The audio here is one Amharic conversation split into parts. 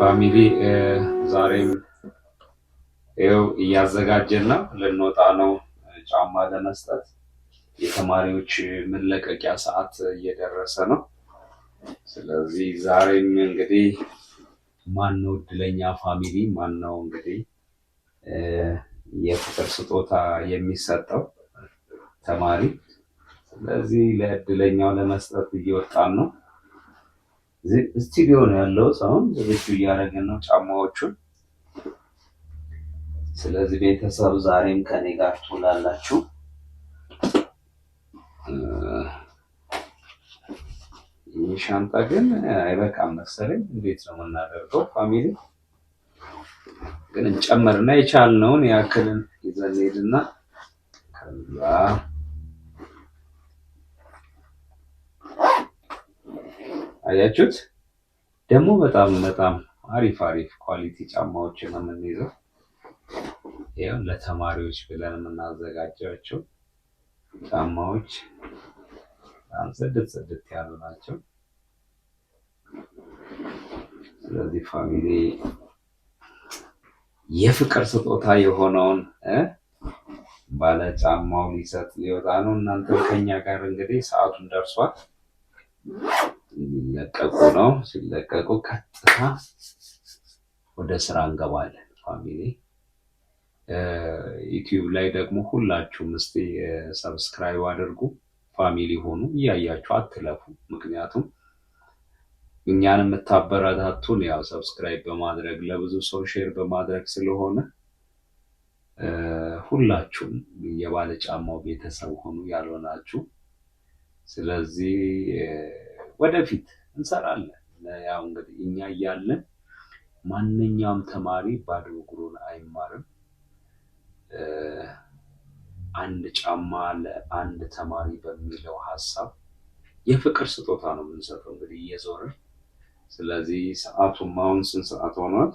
ፋሚሊ ዛሬም ይኸው እያዘጋጀን ነው። ልንወጣ ነው ጫማ ለመስጠት። የተማሪዎች መለቀቂያ ሰዓት እየደረሰ ነው። ስለዚህ ዛሬም እንግዲህ ማነው እድለኛ ፋሚሊ ማነው እንግዲህ የፍቅር ስጦታ የሚሰጠው ተማሪ። ስለዚህ ለእድለኛው ለመስጠት እየወጣን ነው። ስቱዲዮ ነው ያለው አሁን ዝግጁ እያደረግን ነው ጫማዎቹን። ስለዚህ ቤተሰብ ዛሬም ከኔ ጋር ትውላላችሁ። ይህ ሻንጣ ግን አይበቃም መሰለኝ። እንዴት ነው የምናደርገው ፋሚሊ? ግን እንጨምርና የቻልነውን ያክልን ይዘን ሄድና ከዛ አያችሁት ደግሞ በጣም አሪፍ ኳሊቲ ጫማዎችን ነው የምንይዘው። ይሄው ለተማሪዎች ብለን የምናዘጋጃቸው ጫማዎች ጽድት ያሉ ናቸው። ስለዚህ ፋሚሊ የፍቅር ስጦታ የሆነውን ባለ ጫማው ሊሰጥ ሊወጣ ነው። እናንተ ከኛ ጋር እንግዲህ ሰዓቱን ደርሷል። ሊለቀቁ ነው። ሲለቀቁ ቀጥታ ወደ ስራ እንገባለን ፋሚሊ። ዩቲዩብ ላይ ደግሞ ሁላችሁም እስቲ ሰብስክራይብ አድርጉ፣ ፋሚሊ ሆኑ፣ እያያችሁ አትለፉ። ምክንያቱም እኛን የምታበረታቱን ያው ሰብስክራይብ በማድረግ ለብዙ ሰው ሼር በማድረግ ስለሆነ ሁላችሁም የባለ ጫማው ቤተሰብ ሆኑ ያልሆናችሁ። ስለዚህ ወደፊት እንሰራለን። ያው እንግዲህ እኛ እያለን ማንኛውም ተማሪ ባዶ እግሩን አይማርም። አንድ ጫማ ለአንድ ተማሪ በሚለው ሀሳብ የፍቅር ስጦታ ነው የምንሰጠው እንግዲህ እየዞርን። ስለዚህ ሰዓቱም አሁን ስንት ሰዓት ሆኗል?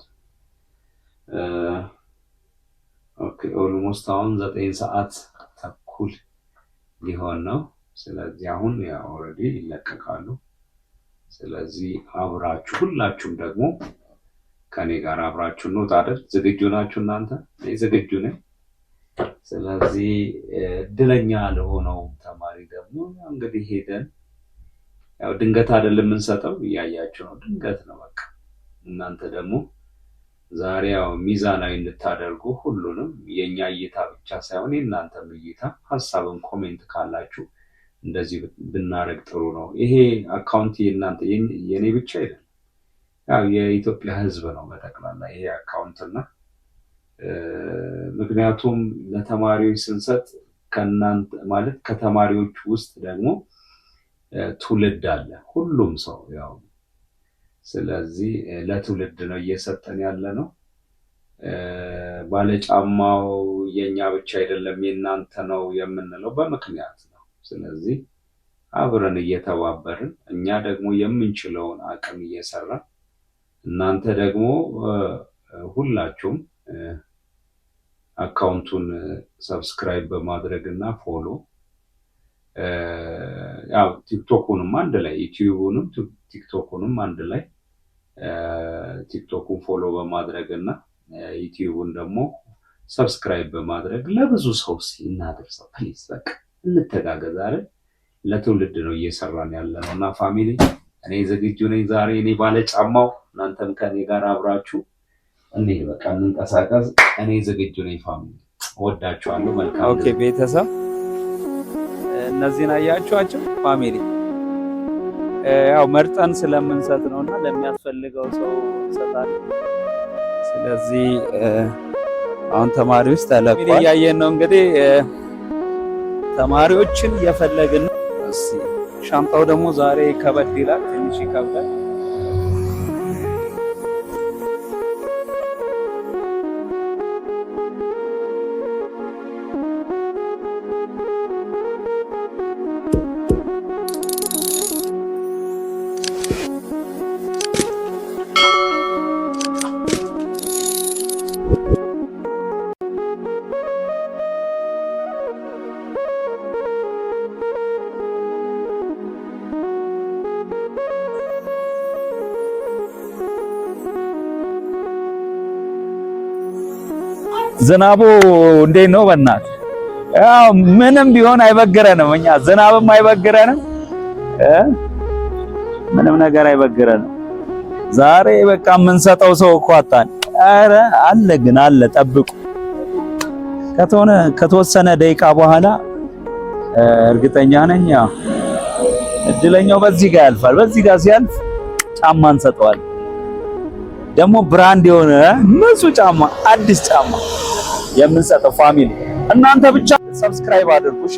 ኦኬ ኦልሞስት አሁን 9 ሰዓት ተኩል ሊሆን ነው። ስለዚህ አሁን ያው ኦልሬዲ ይለቀቃሉ። ስለዚህ አብራችሁ ሁላችሁም ደግሞ ከኔ ጋር አብራችሁ እንውጣ አይደል? ዝግጁ ናችሁ እናንተ? እኔ ዝግጁ ነኝ። ስለዚህ እድለኛ ለሆነው ተማሪ ደግሞ እንግዲህ ሄደን ያው ድንገት አይደለም የምንሰጠው፣ እያያችሁ ነው። ድንገት ነው በቃ። እናንተ ደግሞ ዛሬ ያው ሚዛናዊ እንድታደርጉ ሁሉንም የኛ እይታ ብቻ ሳይሆን የእናንተም እይታ፣ ሀሳብን ኮሜንት ካላችሁ እንደዚህ ብናረግ ጥሩ ነው። ይሄ አካውንት የእናንተ የኔ ብቻ አይደለም፣ ያው የኢትዮጵያ ሕዝብ ነው በጠቅላላ ይሄ አካውንትና ምክንያቱም ለተማሪዎች ስንሰጥ ከናንተ ማለት ከተማሪዎች ውስጥ ደግሞ ትውልድ አለ፣ ሁሉም ሰው ያው። ስለዚህ ለትውልድ ነው እየሰጠን ያለ ነው። ባለጫማው የኛ ብቻ አይደለም የእናንተ ነው የምንለው በምክንያት ነው። ስለዚህ አብረን እየተባበርን እኛ ደግሞ የምንችለውን አቅም እየሰራን እናንተ ደግሞ ሁላችሁም አካውንቱን ሰብስክራይብ በማድረግ እና ፎሎ ያው ቲክቶኩንም አንድ ላይ ዩቲዩቡንም ቲክቶኩንም አንድ ላይ ቲክቶኩን ፎሎ በማድረግ እና ዩቲዩቡን ደግሞ ሰብስክራይብ በማድረግ ለብዙ ሰው እናድርሰው ፕሊዝ። በቃ እንተጋገዝ አይደል? ለትውልድ ነው እየሰራን ያለ ነው እና ፋሚሊ እኔ ዝግጁ ነኝ። ዛሬ እኔ ባለ ጫማው እናንተም ከኔ ጋር አብራችሁ እንሂድ። በቃ እንንቀሳቀስ። እኔ ዝግጁ ነኝ ፋሚሊ። ወዳችኋለሁ። መልካም። ኦኬ ቤተሰብ እነዚህን አያችኋቸው ፋሚሊ። ያው መርጠን ስለምንሰጥ ነውና ለሚያስፈልገው ሰው እንሰጣለን። ስለዚህ አሁን ተማሪዎች ተለቋል፣ እያየን ነው እንግዲህ ተማሪዎችን እየፈለግን። እስኪ ሻንጣው ደግሞ ዛሬ ከበድ ይላል፣ ትንሽ ይከብዳል። ዝናቡ እንዴት ነው? በእናትህ ያው ምንም ቢሆን አይበግረንም። እኛ ዝናብም አይበግረንም፣ ምንም ነገር አይበግረንም። ዛሬ በቃ የምንሰጠው ሰው እኮ አጣን። ኧረ አለ ግን አለ፣ ጠብቁ። ከተወሰነ ደቂቃ በኋላ እርግጠኛ ነኝ ያው እድለኛው በዚህ ጋር ያልፋል። በዚህ ጋር ሲያልፍ ጫማ እንሰጠዋለን። ደግሞ ብራንድ የሆነ ንጹህ ጫማ፣ አዲስ ጫማ የምንሰጠው ፋሚሊ። እናንተ ብቻ ሰብስክራይብ አድርጉሽ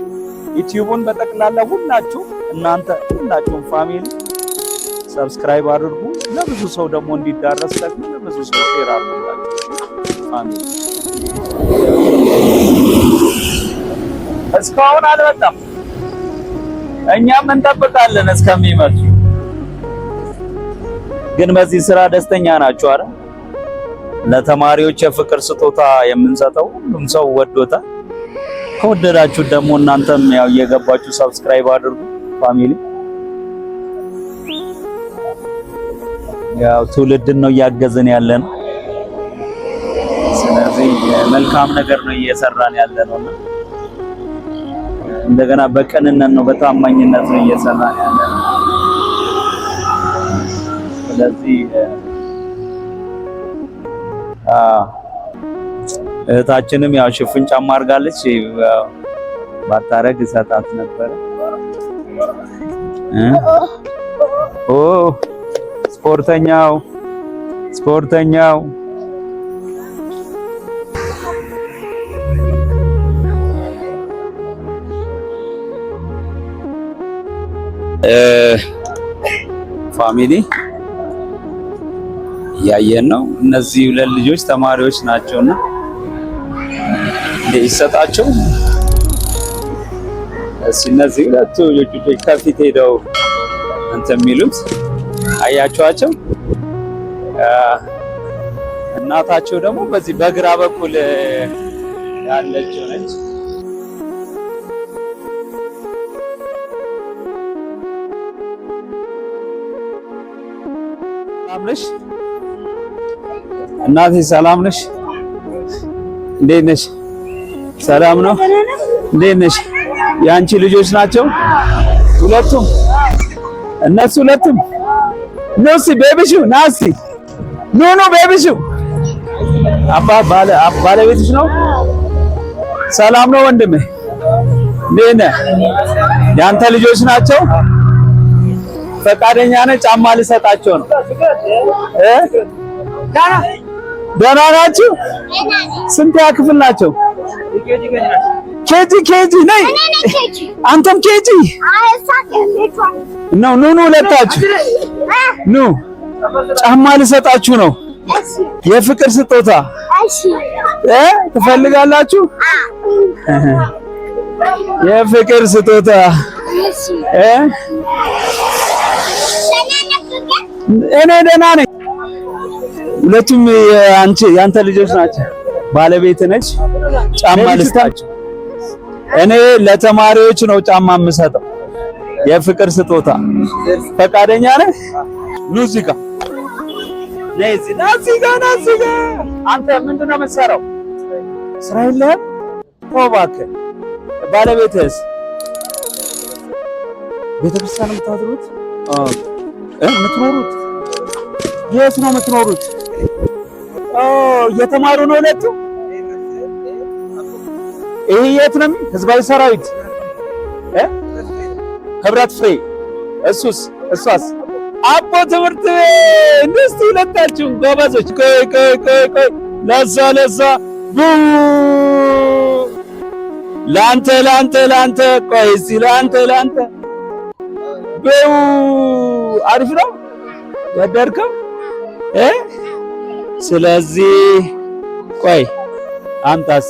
ዩቲዩቡን በጠቅላላ ሁላችሁ፣ እናንተ ሁላችሁም ፋሚሊ ሰብስክራይብ አድርጉ። ለብዙ ሰው ደግሞ እንዲዳረስ ደግሞ ለብዙ ሰው ሼር አድርጉላችሁ ፋሚሊ። እስካሁን አልመጣም፣ እኛም እንጠብቃለን እስከሚመጡ። ግን በዚህ ስራ ደስተኛ ናችሁ አይደል? ለተማሪዎች የፍቅር ስጦታ የምንሰጠው ሁሉም ሰው ወዶታል። ከወደዳችሁ ደግሞ እናንተም ያው እየገባችሁ ሰብስክራይብ አድርጉ ፋሚሊ። ያው ትውልድን ነው እያገዝን ያለን። ስለዚህ መልካም ነገር ነው እየሰራን ያለነውና እንደገና በቅንነት ነው በታማኝነት ነው እየሰራን ያለነው። ስለዚህ እህታችንም ያው ሽፍን ጫማ አድርጋለች። ባታረግ ሰጣት ነበር። ኦ ስፖርተኛው ፋሚሊ ያየን ነው። እነዚህ ሁለት ልጆች ተማሪዎች ናቸውና ይሰጣቸው። እነዚህ ሁለቱ ልጆች ከፊት ሄደው እንትን የሚሉት አያቸዋቸው። እናታቸው ደግሞ በዚህ በግራ በኩል ያለችው ነች። ሰላም ነሽ እናቴ? ሰላም ነሽ? እንዴት ነሽ? ሰላም ነው? እንዴት ነሽ? የአንቺ ልጆች ናቸው ሁለቱም? እነሱ ሁለቱም ኖሲ ቤቢሹ ናሲ ኖ ቤቢሹ ባለቤትሽ ነው? ሰላም ነው ወንድሜ? እንዴት ነህ? የአንተ ልጆች ናቸው? ፈቃደኛ ነህ? ጫማ ልሰጣቸው ነው። ደህና ናችሁ? ስንት ክፍል ናቸው? ኬጂ ነይ። አንተም ኬጂ ነው? ኑ ሁለታችሁ ኑ። ጫማ ልሰጣችሁ ነው። የፍቅር ስጦታ ትፈልጋላችሁ? የፍቅር ስጦታ እኔ ደህና ነኝ። ሁለቱም ያንተ ልጆች ናቸው። ባለቤት ነች። ጫማ ልስጣቸው። እኔ ለተማሪዎች ነው ጫማ የምሰጠው የፍቅር ስጦታ። ፈቃደኛ ነህ? ኑ እዚህ ጋር ነይ። እዚህ ጋር አንተ ምንድን ነው የምትሰራው? ስራ የለህም? እባክህ። ባለቤትህስ? ቤተክርስቲያን የምታድሩት? የምትኖሩት የት ነው የምትኖሩት? እየተማሩ ነው ሁለቱ? ይሄ የት ነው? ህዝባዊ ሰራዊት ህብረት ፍሬ። እሷስ አቦ ትምህርት እንደዚህ ሁለታችሁ ጎበዞች። ቆይ ለዛ ላንተ ቆይ እስኪ ላንተ አሪፍ ነው ወደድከው? ስለዚህ ቆይ አምጣስ።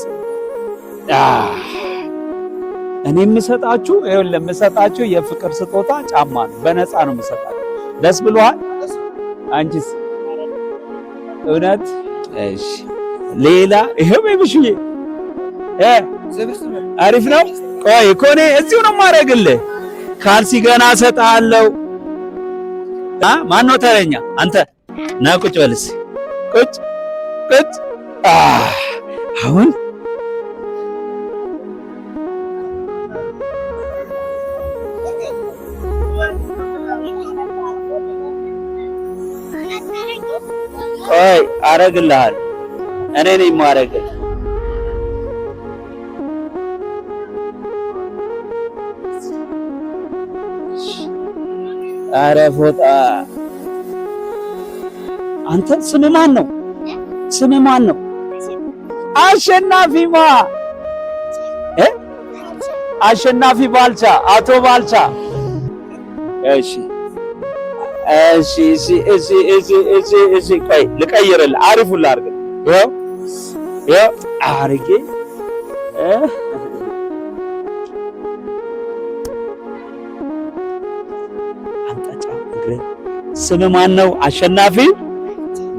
እኔ የምሰጣችሁ የፍቅር ስጦታ ጫማ ነው። በነፃ ነው የምሰጣችሁ። ደስ ብሎሃል? አንቺስ? እውነት? እሺ። ሌላ ይሄው ቤቢሽዬ አሪፍ ነው። ቆይ እኮ እኔ እዚሁ ነው የማደርግልህ። ካልሲ ገና እሰጥሃለሁ። ማነው ተረኛ? አንተ ና ቁጭ በልስ። ቁጭ አሁን ቆይ አረግልሃለሁ። እኔ ነኝ የማረግልህ። ኧረ ፎጣ አንተ ስምህ ማን ነው? ስምህ ማን ነው? አሸናፊማ አሸናፊ ባልቻ፣ አቶ ባልቻ። እሺ እሺ እሺ እሺ እሺ እሺ እሺ ቆይ ልቀይርልህ፣ አሪፉን ላድርግ። ይኸው አድርጌ ስምህ ማን ነው? አሸናፊ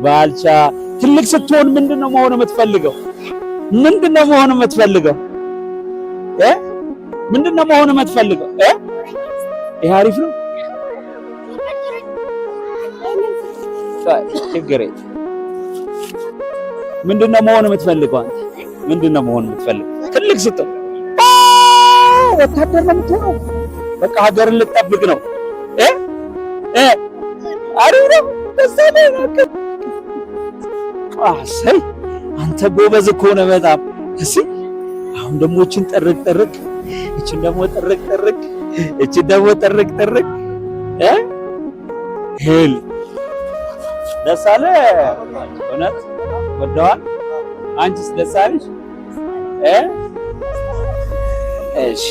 ባልቻ። ትልቅ ስትሆን ምንድነው መሆን የምትፈልገው? ምንድነው መሆን የምትፈልገው? ምንድነው መሆን የምትፈልገው? ይሄ አሪፍ ነው። ችግር የለም። ምንድነው መሆን የምትፈልገው አንተ? ምንድነው መሆን የምትፈልገው? ትልቅ ስትሆን ወታደር ነው የምትሆነው። በቃ ሀገርን ልትጠብቅ ነው። አሪፍ ነው። አሰይ አንተ ጎበዝ እኮ ነህ በጣም። እሺ አሁን ደግሞ እችን ጥርቅ ጥርቅ፣ እችን ደግሞ ጥርቅ ጥርቅ፣ እችን ደግሞ ጥርቅ ጥርቅ። ሄል ደስ አለ እውነት ወደዋል። አንቺስ ደስ አለሽ? እሺ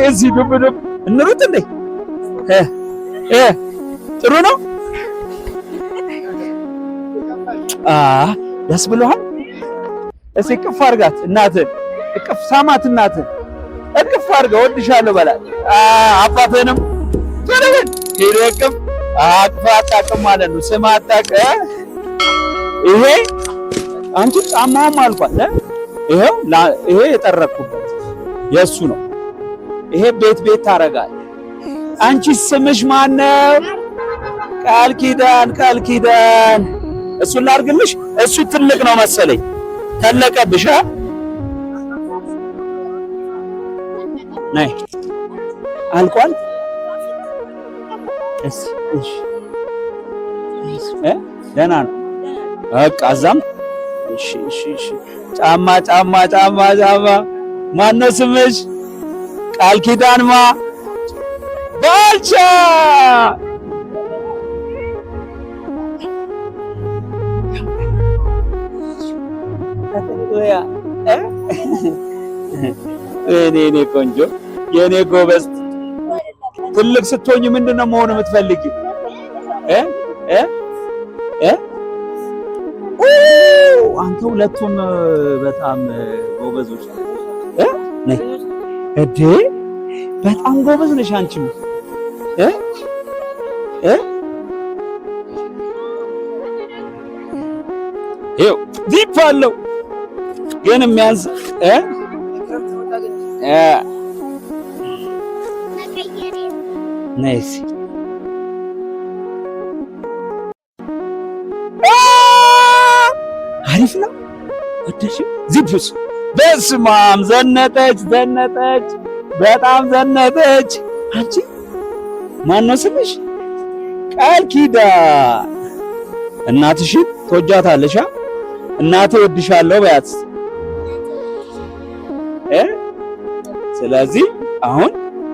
እዚህ ዱብ ዱብ እንሩጥ እንዴ? ጥሩ ነው። ደስ ብሎሃል? እስኪ እቅፍ አድርጋት እናትህን፣ እቅፍ ሳማት እናትህን፣ እቅፍ አድርገው እወድሻለሁ በላት። አባትህንም ሄዶ እቅፍ አቅፈህ አታውቅም ማለት ነው። ስም አታውቅም። ይሄ አንቺ ጫማውም አልኳት። ይሄው ይሄ የጠረኩበት የእሱ ነው። ይሄ ቤት ቤት ታረጋለህ። አንቺ ስምሽ ማን ነው? ቃል ኪዳን። ቃል ኪዳን እሱን ላድርግልሽ። እሱ ትልቅ ነው መሰለኝ። ተለቀብሽ። ነይ አልቋል። እሺ እሺ ደህና ነው። በቃ እዛም እሺ እሺ እሺ። ጫማ ጫማ ጫማ ጫማ። ማነው ስምሽ? ቃል ኪዳንማ ባልቻ። እኔ ቆንጆ የኔ ጎበዝ። ትልቅ ስትሆኝ ምንድነው መሆን የምትፈልጊው? አንተ ሁለቱም በጣም ጎበዞች ነይ እዴ በጣም ጎበዝ ነሽ አንቺም። ይኸው ዲፕ አለው ግን የሚያንስ ነይስ አሪፍ ነው። ወደሽ ዚፕስ በስማም ዘነጠች ዘነጠች፣ በጣም ዘነጠች። አንቺ ማነው ስምሽ? ቃል ኪዳን። እናትሽን ትወጃታለሽ? እናቴ ወድሻለሁ በያት። ስለዚህ አሁን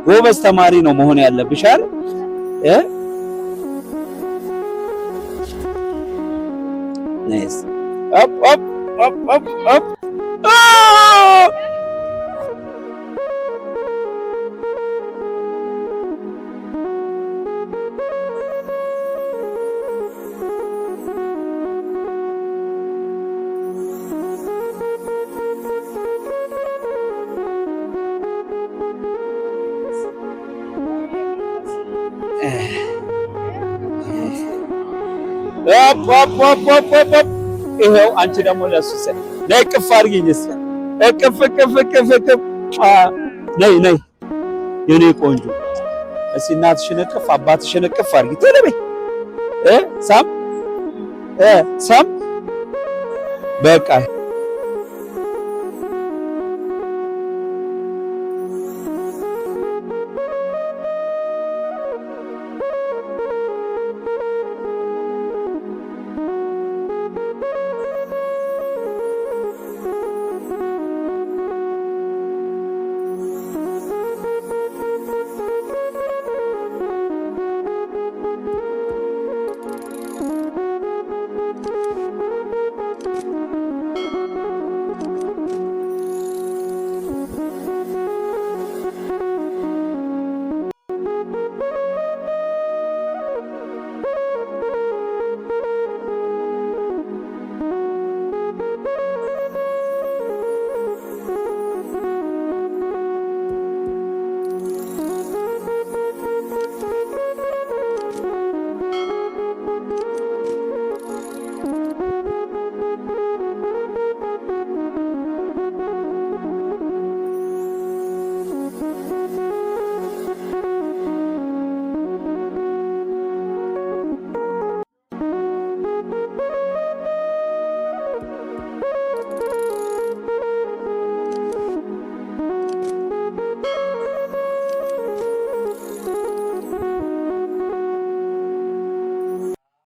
ጎበዝ ተማሪ ነው መሆን ያለብሽ አይደል? ነይስ አፕ አፕ አፕ አፕ አፕ ይኸው አንቺ ደግሞ ለሱ ነይ ቅፍ አድርጊኝ እስኪ እቅፍ እቅፍ እቅፍ እቅፍ። ነይ ነይ የኔ ቆንጆ እስኪ እናትሽን እቅፍ አባትሽን እቅፍ አድርጊ። ቶሎ በይ ሳም ሳም በቃ